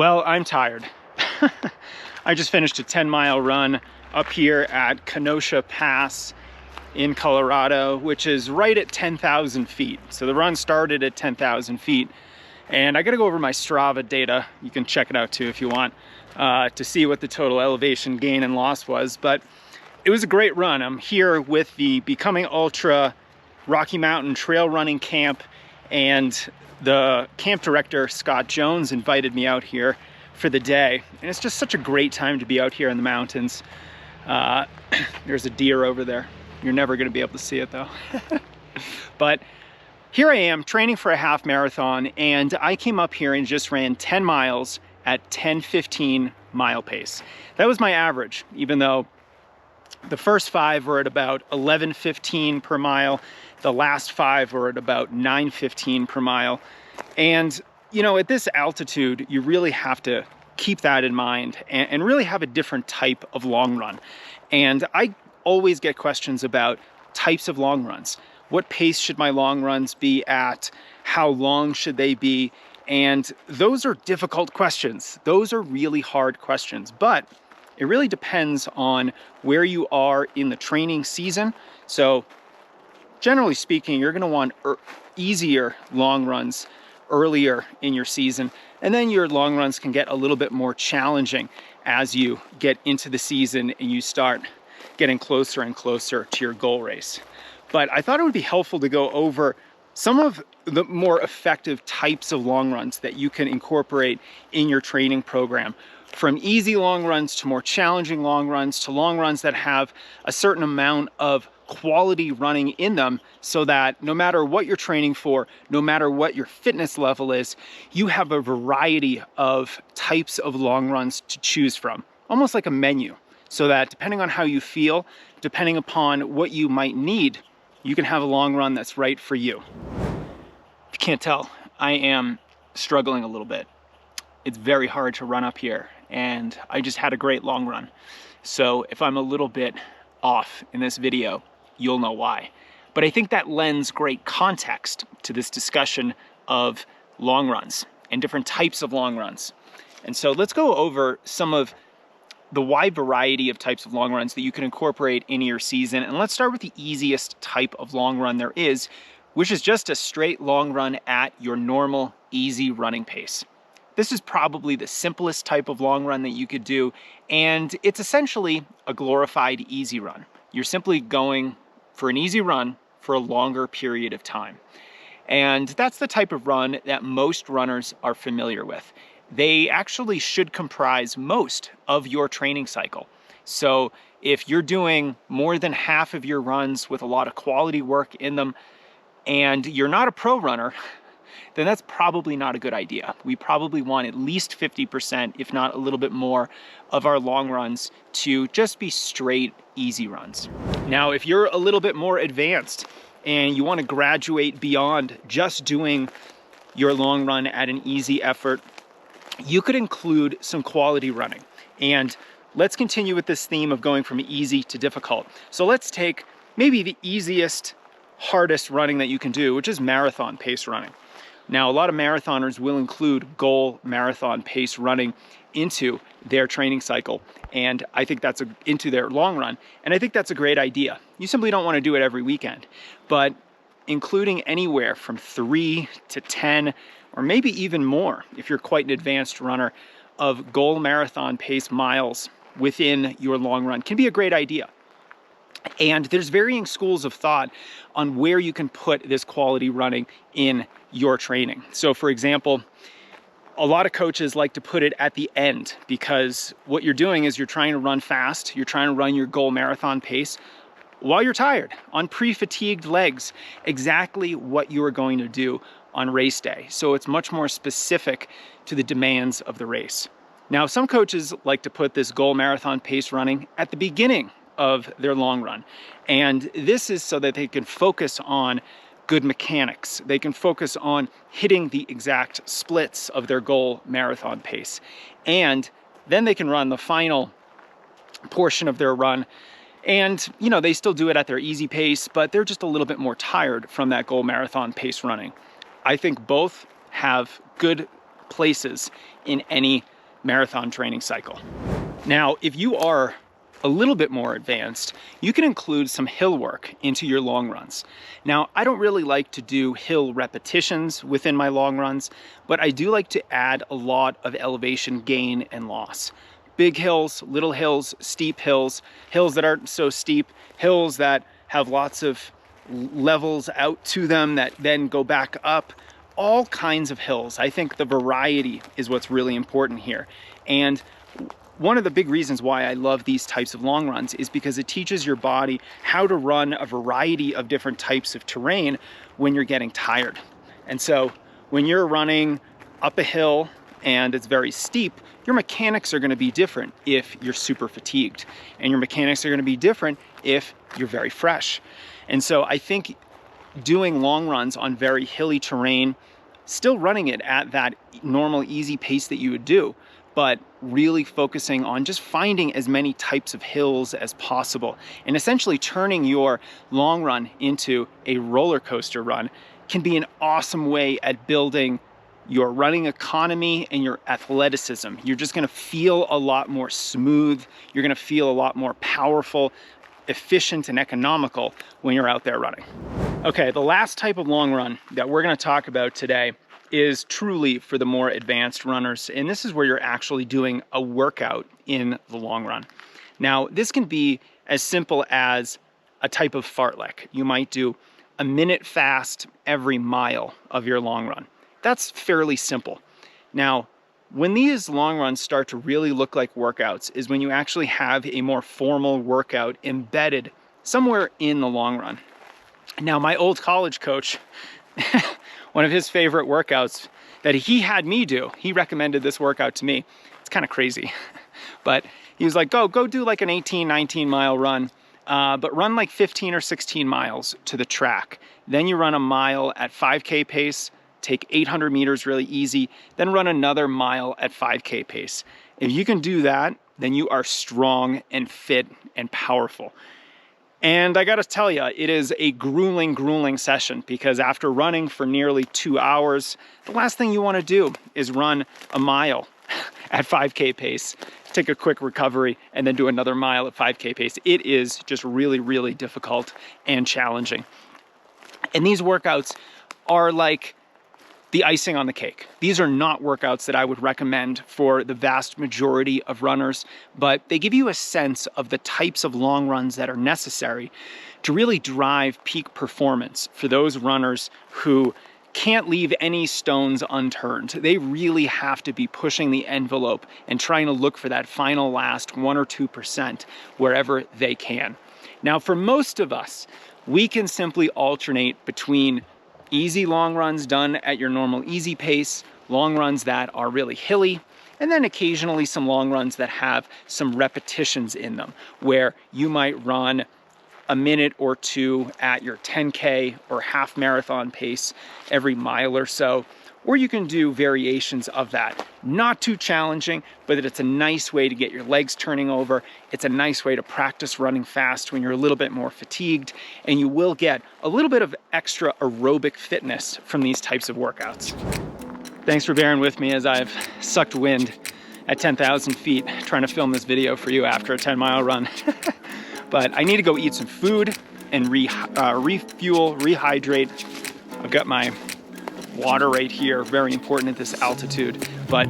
Well, I'm tired. I just finished a 10-mile run up here at Kenosha Pass in Colorado, which is right at 10,000 feet. So the run started at 10,000 feet. And I gotta go over my Strava data. You can check it out too if you want, to see what the total elevation gain and loss was. But it was a great run. I'm here with the Becoming Ultra Rocky Mountain Trail Running Camp, and the camp director, Scott Jones, invited me out here for the day. And it's just such a great time to be out here in the mountains. There's a deer over there. You're never gonna be able to see it though. But here I am training for a half marathon, and I came up here and just ran 10 miles at 10:15 mile pace. That was my average, even though the first 5 were at about 11:15 per mile. The last 5 were at about 9:15 per mile. And, you know, at this altitude, you really have to keep that in mind and really have a different type of long run. And I always get questions about types of long runs. What pace should my long runs be at? How long should they be? And those are difficult questions. Those are really hard questions, but it really depends on where you are in the training season. So generally speaking, you're gonna want easier long runs earlier in your season, and then your long runs can get a little bit more challenging as you get into the season and you start getting closer and closer to your goal race. But I thought it would be helpful to go over some of the more effective types of long runs that you can incorporate in your training program. From easy long runs to more challenging long runs to long runs that have a certain amount of quality running in them, so that no matter what you're training for, no matter what your fitness level is, you have a variety of types of long runs to choose from, almost like a menu, so that depending on how you feel, depending upon what you might need, you can have a long run that's right for you. If you can't tell, I am struggling a little bit. It's very hard to run up here, and I just had a great long run. So if I'm a little bit off in this video, you'll know why. But I think that lends great context to this discussion of long runs and different types of long runs. And so let's go over some of the wide variety of types of long runs that you can incorporate into your season. And let's start with the easiest type of long run there is, which is just a straight long run at your normal, easy running pace. This is probably the simplest type of long run that you could do, and it's essentially a glorified easy run. You're simply going for an easy run for a longer period of time. And that's the type of run that most runners are familiar with. They actually should comprise most of your training cycle. So if you're doing more than half of your runs with a lot of quality work in them, and you're not a pro runner, then that's probably not a good idea. We probably want at least 50%, if not a little bit more, of our long runs to just be straight, easy runs. Now, if you're a little bit more advanced and you want to graduate beyond just doing your long run at an easy effort, you could include some quality running. And let's continue with this theme of going from easy to difficult. So let's take maybe the easiest, hardest running that you can do, which is marathon pace running. Now, a lot of marathoners will include goal marathon pace running into their training cycle, and I think that's into their long run, and I think that's a great idea. You simply don't want to do it every weekend, but including anywhere from 3 to 10, or maybe even more, if you're quite an advanced runner, of goal marathon pace miles within your long run can be a great idea. And there's varying schools of thought on where you can put this quality running in your training. So for example, a lot of coaches like to put it at the end, because what you're doing is you're trying to run fast, you're trying to run your goal marathon pace while you're tired, on pre-fatigued legs, exactly what you are going to do on race day. So it's much more specific to the demands of the race. Now, some coaches like to put this goal marathon pace running at the beginning of their long run. And this is so that they can focus on good mechanics. They can focus on hitting the exact splits of their goal marathon pace. And then they can run the final portion of their run. And, you know, they still do it at their easy pace, but they're just a little bit more tired from that goal marathon pace running. I think both have good places in any marathon training cycle. Now, if you are a little bit more advanced, you can include some hill work into your long runs. Now, I don't really like to do hill repetitions within my long runs, but I do like to add a lot of elevation gain and loss. Big hills, little hills, steep hills, hills that aren't so steep, hills that have lots of levels out to them that then go back up, all kinds of hills. I think the variety is what's really important here. And one of the big reasons why I love these types of long runs is because it teaches your body how to run a variety of different types of terrain when you're getting tired. And so when you're running up a hill and it's very steep, your mechanics are going to be different if you're super fatigued, and your mechanics are going to be different if you're very fresh. And so I think doing long runs on very hilly terrain, still running it at that normal easy pace that you would do, but really focusing on just finding as many types of hills as possible and essentially turning your long run into a roller coaster run can be an awesome way at building your running economy and your athleticism. You're just gonna feel a lot more smooth. You're gonna feel a lot more powerful, efficient, and economical when you're out there running. Okay, the last type of long run that we're gonna talk about today is truly for the more advanced runners, and this is where you're actually doing a workout in the long run. Now, this can be as simple as a type of fartlek. You might do a minute fast every mile of your long run. That's fairly simple. Now, when these long runs start to really look like workouts is when you actually have a more formal workout embedded somewhere in the long run. Now, my old college coach, one of his favorite workouts that he had me do, he recommended this workout to me. It's kind of crazy, but he was like, go do like an 18, 19 mile run, but run like 15 or 16 miles to the track. Then you run a mile at 5K pace, take 800 meters really easy, then run another mile at 5K pace. If you can do that, then you are strong and fit and powerful. And I gotta tell you, it is a grueling, grueling session because after running for nearly 2 hours, the last thing you wanna do is run a mile at 5K pace, take a quick recovery, and then do another mile at 5K pace. It is just really, really difficult and challenging. And these workouts are like the icing on the cake. These are not workouts that I would recommend for the vast majority of runners, but they give you a sense of the types of long runs that are necessary to really drive peak performance for those runners who can't leave any stones unturned. They really have to be pushing the envelope and trying to look for that final last 1 or 2% wherever they can. Now, for most of us, we can simply alternate between easy long runs done at your normal easy pace, long runs that are really hilly, and then occasionally some long runs that have some repetitions in them, where you might run a minute or two at your 10K or half marathon pace every mile or so, or you can do variations of that. Not too challenging, but it's a nice way to get your legs turning over. It's a nice way to practice running fast when you're a little bit more fatigued, and you will get a little bit of extra aerobic fitness from these types of workouts. Thanks for bearing with me as I've sucked wind at 10,000 feet trying to film this video for you after a 10-mile run. But I need to go eat some food and refuel, rehydrate. I've got my water right here, very important at this altitude. But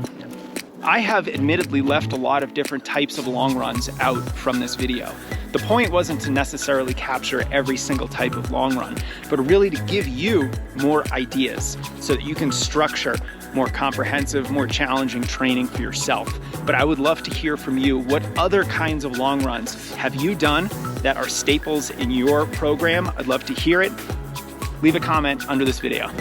I have admittedly left a lot of different types of long runs out from this video. The point wasn't to necessarily capture every single type of long run, but really to give you more ideas so that you can structure more comprehensive, more challenging training for yourself. But I would love to hear from you. What other kinds of long runs have you done that are staples in your program? I'd love to hear it. Leave a comment under this video.